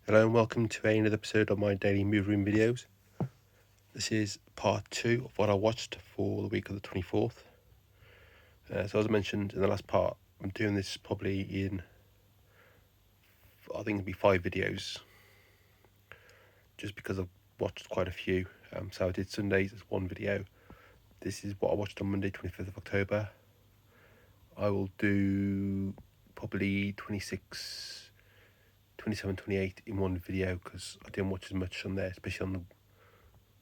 Hello and welcome to another episode of my daily movie room videos. This is part 2 of what I watched for the week of the 24th. So as I mentioned in the last part, I'm doing this probably in, I think it'll be 5 videos, just because I've watched quite a few. So I did Sundays as one video. This is what I watched on Monday, 25th of October. I will do probably 26, 27, 28 in one video because I didn't watch as much on there, especially on the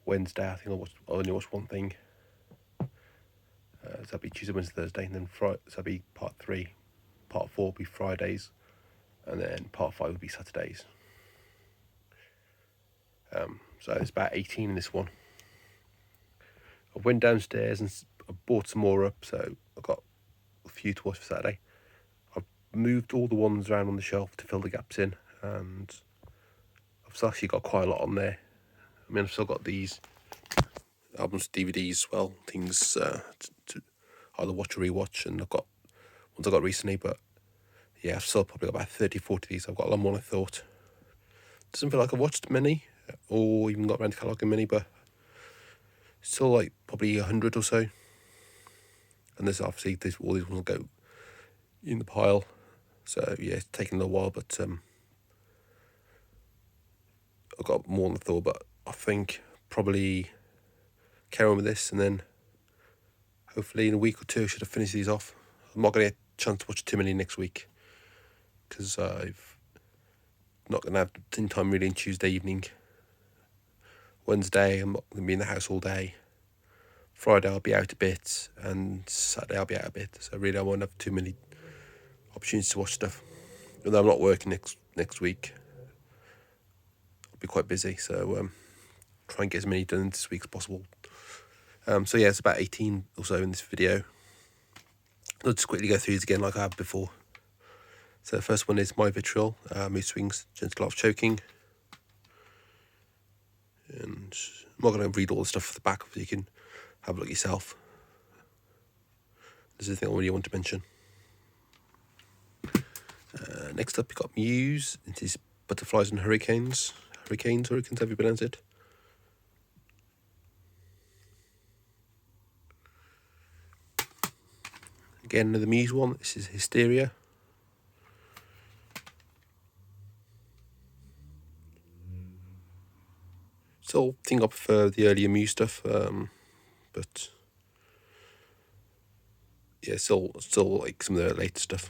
Wednesday. I think I only watched one thing. So that'll be Tuesday, Wednesday, Thursday, and then Friday. So that'll be part 3. Part 4 will be Fridays, and then part 5 will be Saturdays. So it's about 18 in this one. I went downstairs and I bought some more up, so I've got a few to watch for Saturday. I've moved all the ones around on the shelf to fill the gaps in, and I've actually got quite a lot on there. I mean, I've still got these albums, DVDs as well, things to either watch or rewatch, and I've got ones I got recently, but yeah, I've still probably got about 30, 40 of these. I've got a lot more than I thought. Doesn't feel like I've watched many, or even got around to cataloguing many, but still like probably 100 or so. And there's obviously all these ones will go in the pile. So yeah, it's taking a little while, but I've got more than I thought. But I think probably carry on with this, and then hopefully in a week or two I should have finished these off. I'm not going to get a chance to watch too many next week because I've not going to have time really on Tuesday evening. Wednesday I'm not going to be in the house all day. Friday I'll be out a bit, and Saturday I'll be out a bit. So really I won't have too many opportunities to watch stuff. Although I'm not working next week, I'll be quite busy. So try and get as many done this week as possible. So yeah, it's about 18 or so in this video. I'll just quickly go through these again like I have before. So the first one is My Vitriol, Mood Swings, Gentle Art of Choking. And I'm not going to read all the stuff at the back, so you can have a look yourself. This is the thing I really want to mention. Next up, you've got Muse. It is Butterflies and Hurricanes. Hurricanes, have you pronounced it? Again, another Muse one. This is Hysteria. Still think I prefer the earlier Muse stuff, but yeah, still like some of the later stuff.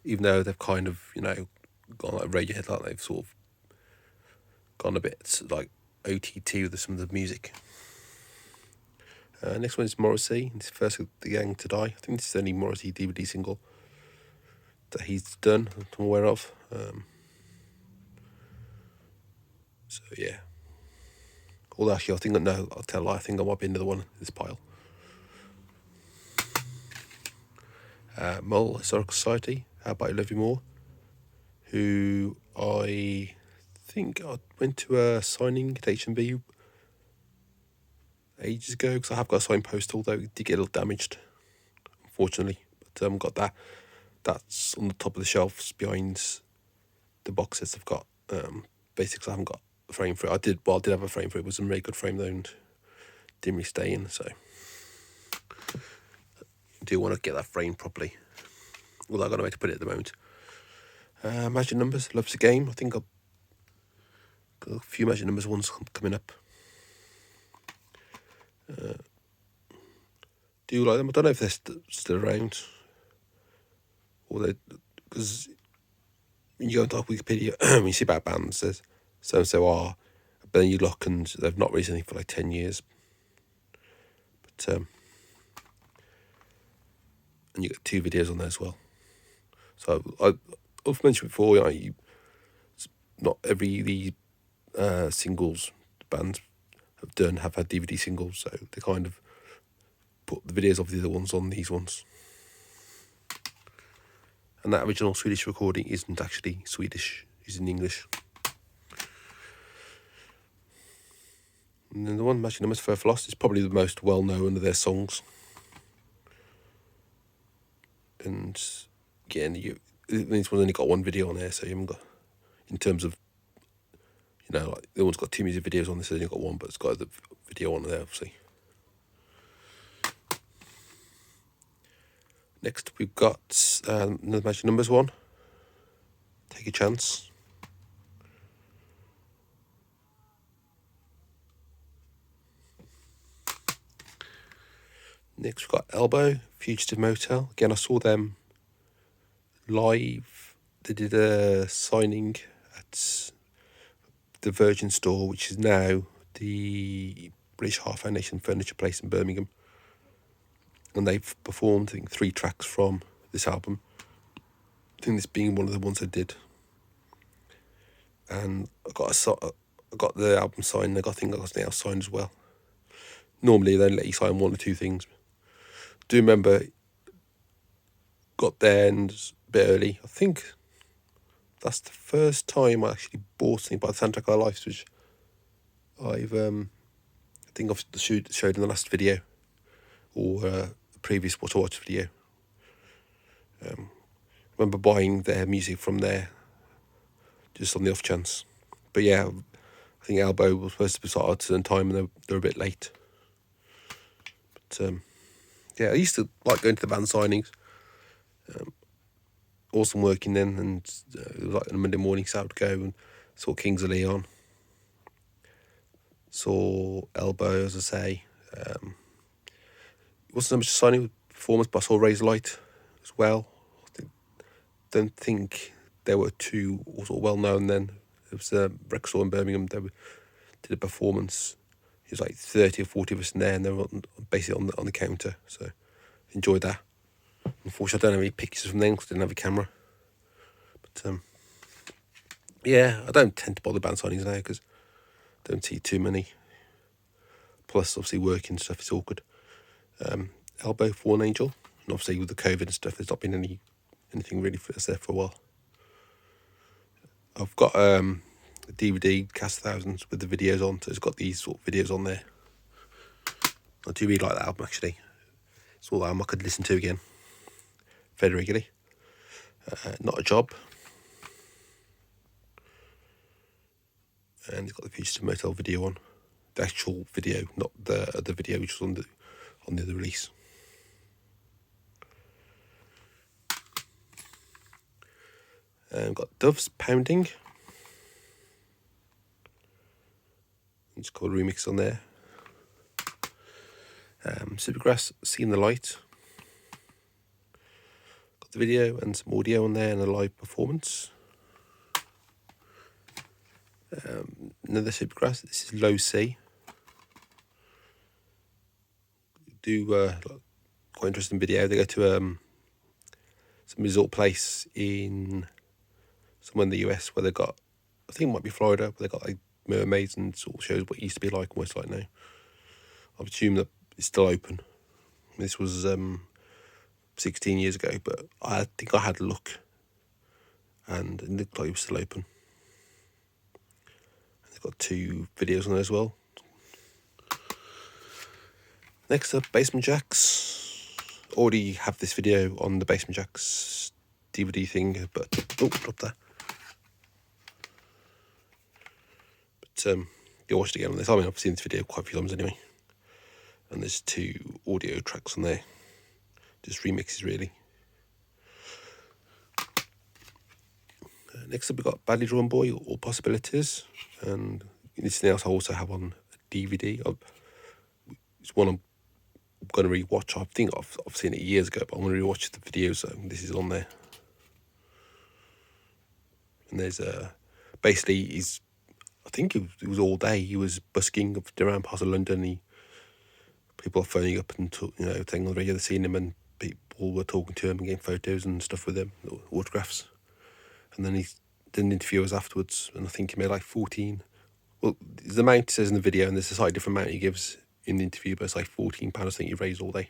Even though they've kind of, gone like Radiohead, like they've sort of gone a bit like OTT with some of the music. Next one is Morrissey. It's First of the Gang to Die. I think this is the only Morrissey DVD single that he's done, that I'm aware of. So yeah. Although actually, I'll tell a lie. I think there might be another one in this pile. Mull Historical Society, How About I Love You More, who I think I went to a signing at HMV ages ago, because I have got a signed post, although it did get a little damaged, unfortunately. But got that. That's on the top of the shelves behind the box sets I've got. Basically, I haven't got a frame for it. I did have a frame for it. It was a very good frame though, and didn't really stay in, so I do want to get that framed properly. Although I've got no way to put it at the moment. Magic Numbers, Love's a Game. I think I've got a few Magic Numbers ones coming up. Do you like them? I don't know if they're still around. Or they, because when you go onto Wikipedia, when you see about bands, there's so are, but then you look and they've not released anything for like 10 years. But and you get 2 videos on there as well. So I've mentioned before, not every the singles bands have had DVD singles, so they kind of put the videos of the other ones on these ones. And that original Swedish recording isn't actually Swedish, it's in English. And then the one, Magic Numbers Forever Lost, is probably the most well-known of their songs. And again, these ones only got one video on there, so you haven't got in terms of, you know, like the one's got 2 music videos on this, only got one, but it's got the video on there, obviously. Next, we've got another Magic Numbers one. Take a Chance. Next, we've got Elbow, Fugitive Motel. Again, I saw them live. They did a signing at the Virgin store, which is now the British Heart Foundation Furniture Place in Birmingham. And they've performed, I think, 3 tracks from this album. I think this being one of the ones I did. And I got the album signed. I got something else signed as well. Normally they let you sign 1 or 2 things. Do remember, got there and a bit early. I think that's the first time I actually bought something by the Soundtrack Our Lives, which I think I've showed in the last video, or a previous What I Watch video. Remember buying their music from there, just on the off chance. But yeah, I think Elbow was supposed to be started at a certain time, and they're a bit late. But yeah, I used to like going to the band signings. Awesome working then, and it was like on a Monday morning, so I would go and saw Kings of Leon. Saw Elbow, as I say. It wasn't so much a signing performance, but I saw Razorlight as well. Don't think they were too sort of well known then. It was a record store in Birmingham. They did a performance. It was like 30 or 40 of us in there, and they were basically on the counter. So enjoyed that. Unfortunately, I don't have any pictures from them because I didn't have a camera. But yeah, I don't tend to bother band signings now because I don't see too many. Plus, obviously, working stuff is awkward. Elbow, Fallen Angel, and obviously with the COVID and stuff, there's not been anything really for us there for a while. I've got a DVD, Cast Thousands, with the videos on, so it's got these sort of videos on there. I do really like that album, actually. It's all the album I could listen to again fairly regularly. Not a Job. And it's got the Fugitive Motel video on. The actual video, not the video which was on the other release. Got Doves, Pounding. It's called a remix on there. Supergrass, Seeing the Light. Got the video and some audio on there and a live performance. Another Supergrass, this is Low C. Do quite interesting video. They go to some resort place in somewhere in the US where they got, I think it might be Florida, where they got like mermaids and sort of shows what it used to be like and what it's like now. I assume that it's still open. This was 16 years ago, but I think I had a look and it looked like it was still open. And they've got 2 videos on there as well. Next up, Basement Jaxx. Already have this video on the Basement Jaxx DVD thing, but dropped that. But you'll watch it again on this. I mean, I've seen this video quite a few times anyway. And there's 2 audio tracks on there, just remixes really. Next up, we've got Badly Drawn Boy, All Possibilities, and this thing else I also have on DVD. It's one I'm going to rewatch. I think I've seen it years ago, but I'm going to rewatch the video, so this is on there. And there's basically I think it was all day. He was busking around parts of London. People are phoning up and saying on the radio they've seen him, and people were talking to him and getting photos and stuff with him, autographs. And then he did interviewers afterwards, and I think he made like 14. Well, the amount it says in the video, and there's a slightly different amount he gives in the interview, but it's like £14. I think he raised all day.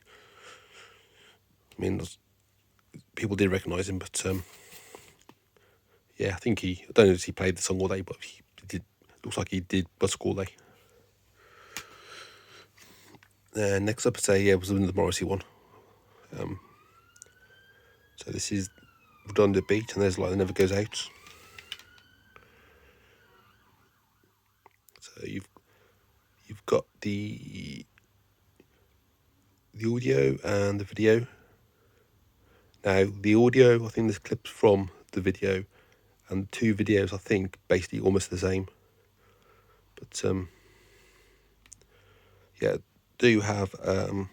I mean, people did recognise him, but yeah, I think I don't know if he played the song all day, but he did. Looks like he did busk all day. Next up, was the Morrissey one. So this is Redonda Beat, and there's like It Never Goes Out. So you've got the audio and the video. Now the audio, I think there's clips from the video, and the two videos I think basically almost the same. But yeah, do have a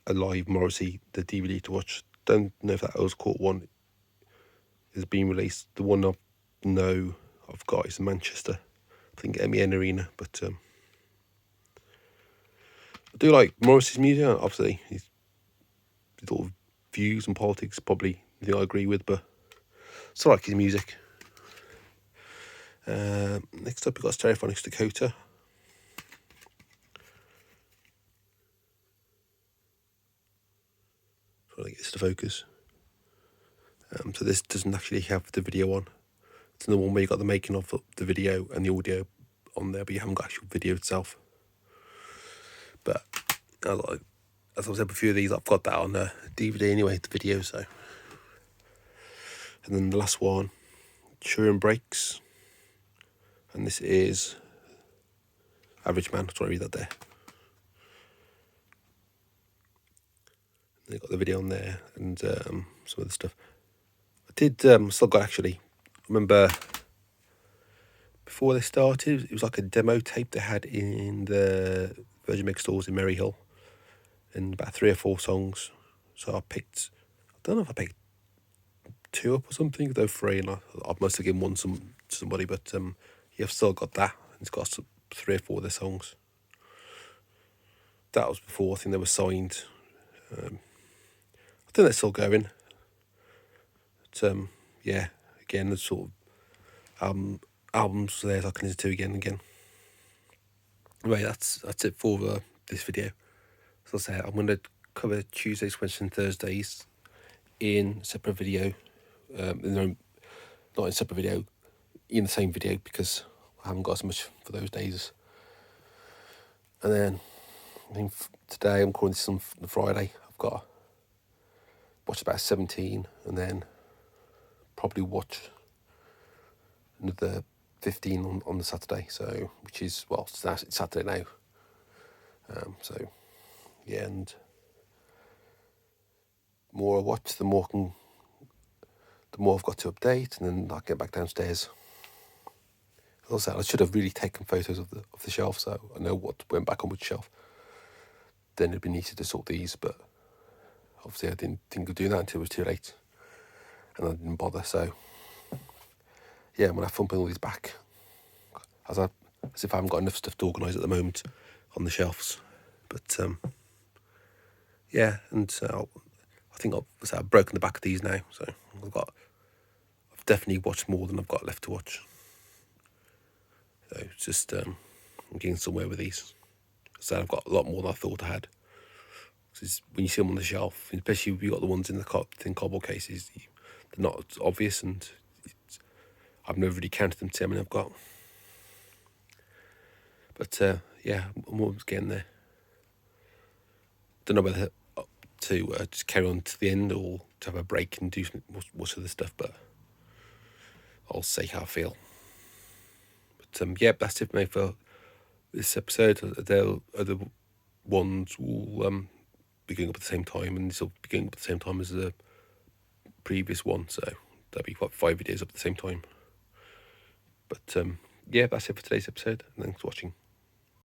live Morrissey, the DVD to watch. Don't know if that Earls Court one is being released. The one I've got is in Manchester, I think MEN Arena. But I do like Morrissey's music. Obviously, his sort of views and politics probably the I agree with, but still like his music. Next up, we've got Stereophonics Dakota. Trying to get this to focus. So this doesn't actually have the video on. It's the one where you got the making of the video and the audio on there, but you haven't got actual video itself. But as I've said, a few of these, I've got that on DVD anyway, the video. So, and then the last one, Turin Breaks, and this is Average Man. That's why I read that there. They got the video on there and some other stuff. I did still got actually. I remember before they started, it was like a demo tape they had in the Virgin Mega stores in Maryhill, and about 3 or 4 songs. So I don't know if I picked 2 up or something, though 3, and I must have given one to somebody. But yeah, I've still got that. It's got 3 or 4 of their songs. That was before I think they were signed. I think they're still going. But yeah, again, the sort of albums there I can listen to again and again. Right, that's it for this video. As I say, I'm going to cover Tuesdays, Wednesdays and Thursdays in separate video. No, not in separate video, in the same video, because I haven't got so much for those days. And then I think today I'm calling this on Friday. I've got watch about 17, and then probably watch another 15 on the Saturday. So which is it's Saturday now. So yeah, and the more I watch, the more I've got to update, and then I get back downstairs. As I said, I should have really taken photos of the shelf, so I know what went back on which shelf. Then it'd be easier to sort these, but obviously I didn't think of doing that until it was too late, and I didn't bother. So yeah, I'm gonna have fun putting all these back, as if I haven't got enough stuff to organise at the moment on the shelves. But yeah, and I think I've broken the back of these now, so I've definitely watched more than I've got left to watch. So it's just I'm getting somewhere with these. So I've got a lot more than I thought I had. Because when you see them on the shelf, especially if you got the ones in the thin cardboard cases, they're not obvious, and I've never really counted them to see how many I've got. But yeah, I'm almost getting there. Don't know whether to just carry on to the end or to have a break and do some more other stuff, but I'll see how I feel. But yeah, that's it for me for this episode. The other ones will be going up at the same time, and this will be going up at the same time as the previous one, so there'll be 5 videos up at the same time. But yeah, that's it for today's episode, and thanks for watching.